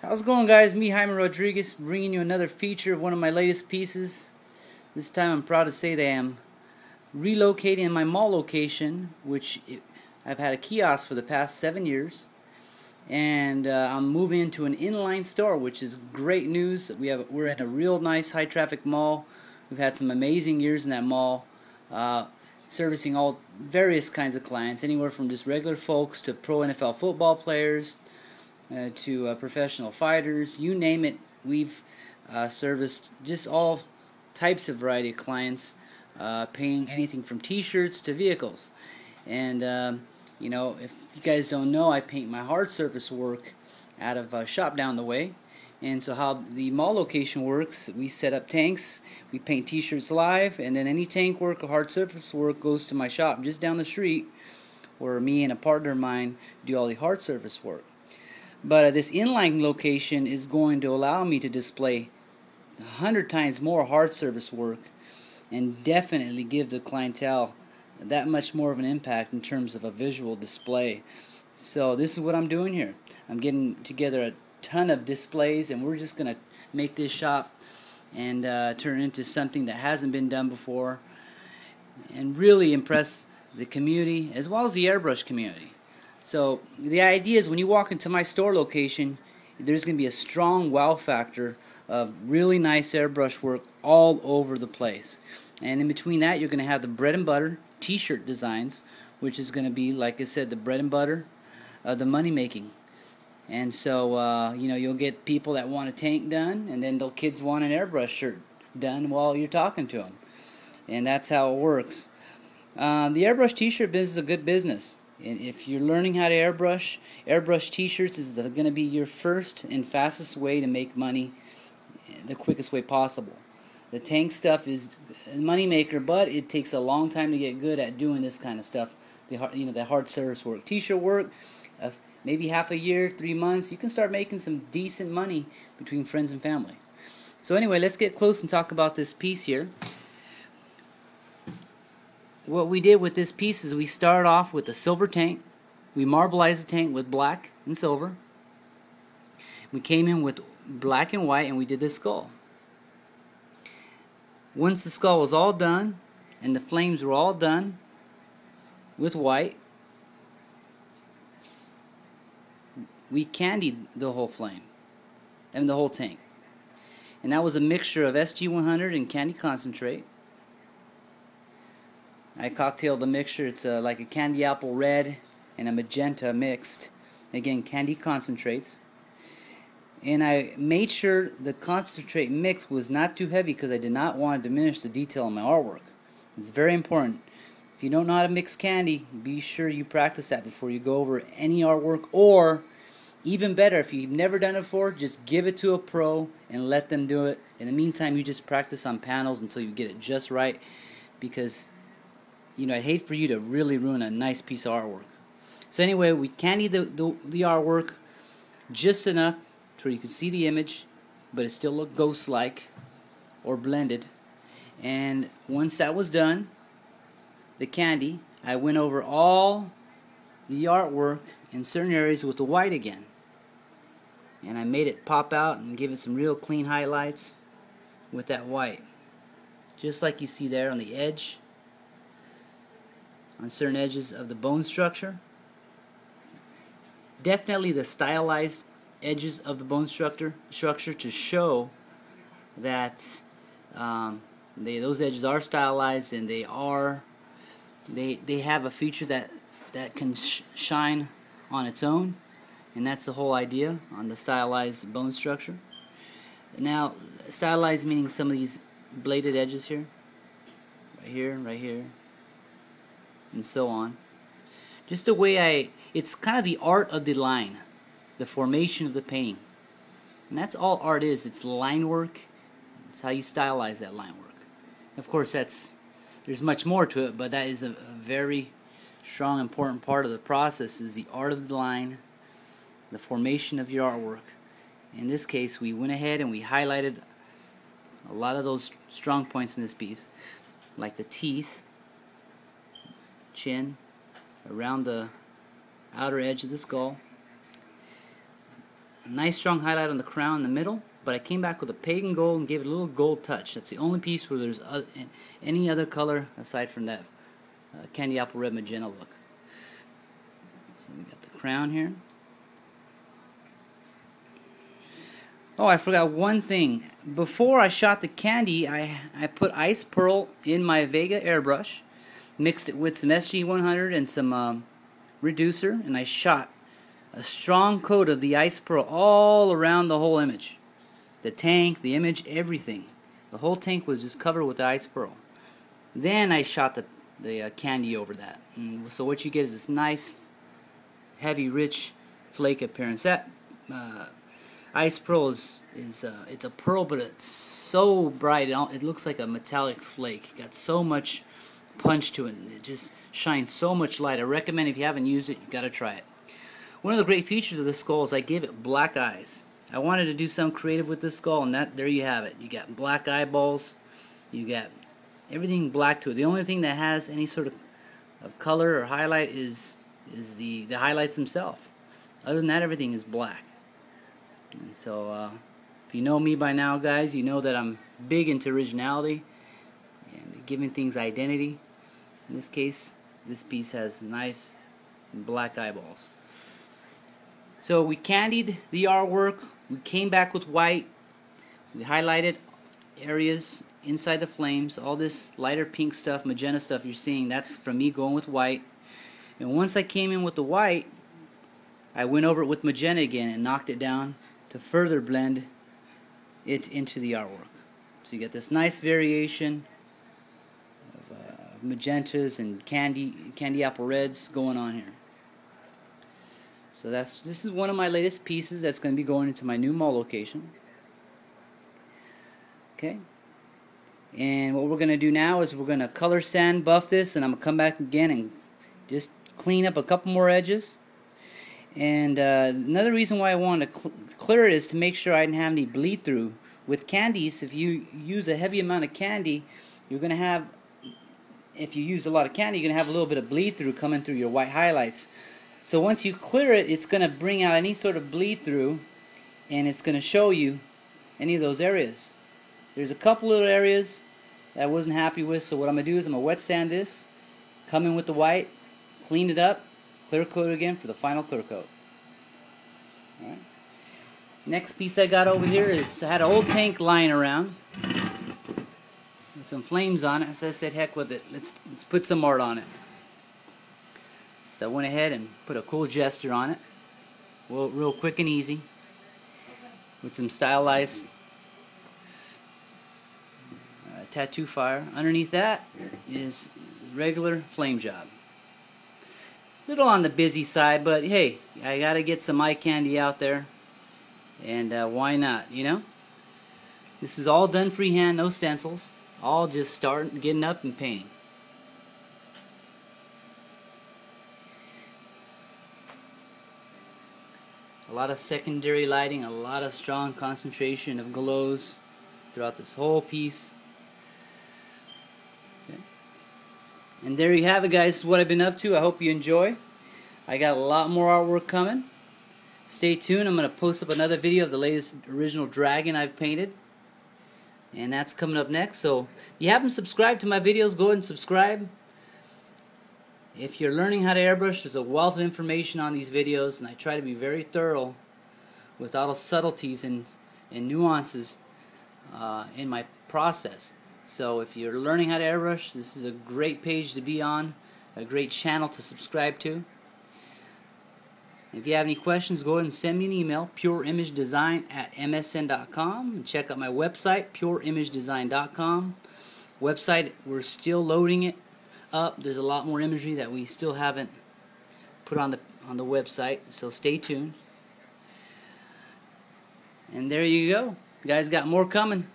How's it going, guys? Me, Jaime Rodriguez, bringing you another feature of one of my latest pieces. This time I'm proud to say that I am relocating my mall location, which I've had a kiosk for the past 7 years, and I'm moving into an inline store, which is great news. We're in a real nice high traffic mall. We've had some amazing years in that mall, servicing all various kinds of clients, anywhere from just regular folks to pro NFL football players, to professional fighters, you name it. We've serviced just all types of variety of clients, painting anything from t-shirts to vehicles. And you know, if you guys don't know, I paint my hard surface work out of a shop down the way. And so how the mall location works, we set up tanks, we paint t-shirts live, and then any tank work or hard surface work goes to my shop just down the street, where me and a partner of mine do all the hard surface work. But this inline location is going to allow me to display 100 times more hard surface work and definitely give the clientele that much more of an impact in terms of a visual display. So this is what I'm doing here. I'm getting together a ton of displays, and we're just going to make this shop and turn it into something that hasn't been done before and really impress the community as well as the airbrush community. So the idea is when you walk into my store location, there's going to be a strong wow factor of really nice airbrush work all over the place. And in between that, you're going to have the bread and butter t-shirt designs, which is going to be, like I said, the bread and butter of the money making. And so you know, you'll get people that want a tank done, and then the kids want an airbrush shirt done while you're talking to them. And that's how it works. The airbrush t-shirt business is a good business. And if you're learning how to airbrush t-shirts is going to be your first and fastest way to make money, the quickest way possible. The tank stuff is a money maker, but it takes a long time to get good at doing this kind of stuff. The hard surface work, t-shirt work, maybe half a year, 3 months, you can start making some decent money between friends and family. So anyway, let's get close and talk about this piece here. What we did with this piece is we started off with a silver tank. We marbleized the tank with black and silver. We came in with black and white, and we did the skull. Once the skull was all done and the flames were all done with white, we candied the whole flame, the whole tank. And that was a mixture of SG100 and candy concentrate. I cocktailed the mixture. It's like a candy apple red and a magenta mixed. Again, candy concentrates. And I made sure the concentrate mix was not too heavy because I did not want to diminish the detail in my artwork. It's very important. If you don't know how to mix candy, be sure you practice that before you go over any artwork, or even better, if you've never done it before, just give it to a pro and let them do it. In the meantime, you just practice on panels until you get it just right, because you know, I'd hate for you to really ruin a nice piece of artwork. So anyway, we candied the artwork just enough to where you can see the image, but it still looked ghost-like or blended. And once that was done, the candy, I went over all the artwork in certain areas with the white again. And I made it pop out and give it some real clean highlights with that white. Just like you see there on the edge, on certain edges of the bone structure. Definitely the stylized edges of the bone structure to show that those edges are stylized, and they have a feature that can shine on its own, and that's the whole idea on the stylized bone structure. Now, stylized meaning some of these bladed edges here, right here, and so on. Just the way it's kind of the art of the line, the formation of the painting. And that's all art is. It's line work. It's how you stylize that line work. Of course, there's much more to it, but that is a very strong, important part of the process, is the art of the line, the formation of your artwork. In this case, we went ahead and we highlighted a lot of those strong points in this piece, like the teeth, chin, around the outer edge of the skull, a nice strong highlight on the crown in the middle, but I came back with a pagan gold and gave it a little gold touch. That's the only piece where there's any other color aside from that candy apple red magenta look. So we got the crown here. Oh, I forgot one thing. Before I shot the candy, I put ice pearl in my Vega airbrush, mixed it with some SG100 and some reducer, and I shot a strong coat of the ice pearl all around the whole image. The tank, the image, everything. The whole tank was just covered with the ice pearl. Then I shot the candy over that. And so what you get is this nice, heavy, rich flake appearance. That ice pearl is it's a pearl, but it's so bright it looks like a metallic flake. It got so much punch to it, and it just shines so much light. I recommend, if you haven't used it, you gotta try it. One of the great features of this skull is I gave it black eyes. I wanted to do something creative with this skull, and there you have it. You got black eyeballs, you got everything black to it. The only thing that has any sort of color or highlight is the highlights themselves. Other than that, everything is black. And so if you know me by now, guys, you know that I'm big into originality and giving things identity. In this case, this piece has nice black eyeballs. So we candied the artwork, we came back with white, we highlighted areas inside the flames. All this lighter pink stuff, magenta stuff you're seeing, that's from me going with white. And once I came in with the white, I went over it with magenta again and knocked it down to further blend it into the artwork. So you get this nice variation of magentas and candy apple reds going on here. So this is one of my latest pieces that's going to be going into my new mall location. Okay. And what we're going to do now is we're going to color sand buff this, and I'm going to come back again and just clean up a couple more edges. And another reason why I wanted to clear it is to make sure I didn't have any bleed through. With candies, if you use a heavy amount of candy, you're going to have, if you use a lot of candy, you're going to have a little bit of bleed through coming through your white highlights. So once you clear it, it's going to bring out any sort of bleed through, and it's going to show you any of those areas. There's a couple little areas that I wasn't happy with, so what I'm going to do is I'm going to wet sand this, come in with the white, clean it up, clear coat it again for the final clear coat. Alright. Next piece I got over here is, I had an old tank lying around with some flames on it, so I said heck with it, let's put some art on it. So I went ahead and put a cool gesture on it, well, real quick and easy, with some stylized tattoo fire. Underneath that is regular flame job. Little on the busy side, but hey, I gotta get some eye candy out there, and why not, you know? This is all done freehand, no stencils, all just starting, getting up and painting. A lot of secondary lighting, a lot of strong concentration of glows throughout this whole piece. Okay. And there you have it, guys. This is what I've been up to. I hope you enjoy. I got a lot more artwork coming. Stay tuned. I'm going to post up another video of the latest original dragon I've painted. And that's coming up next. So if you haven't subscribed to my videos, go ahead and subscribe. If you're learning how to airbrush, there's a wealth of information on these videos, and I try to be very thorough with all the subtleties and nuances in my process. So if you're learning how to airbrush, this is a great page to be on, a great channel to subscribe to. If you have any questions, go ahead and send me an email, pureimagedesign@msn.com, and check out my website, pureimagedesign.com. Website, we're still loading it up. There's a lot more imagery that we still haven't put on the website, so stay tuned. And there you go. You guys got more coming.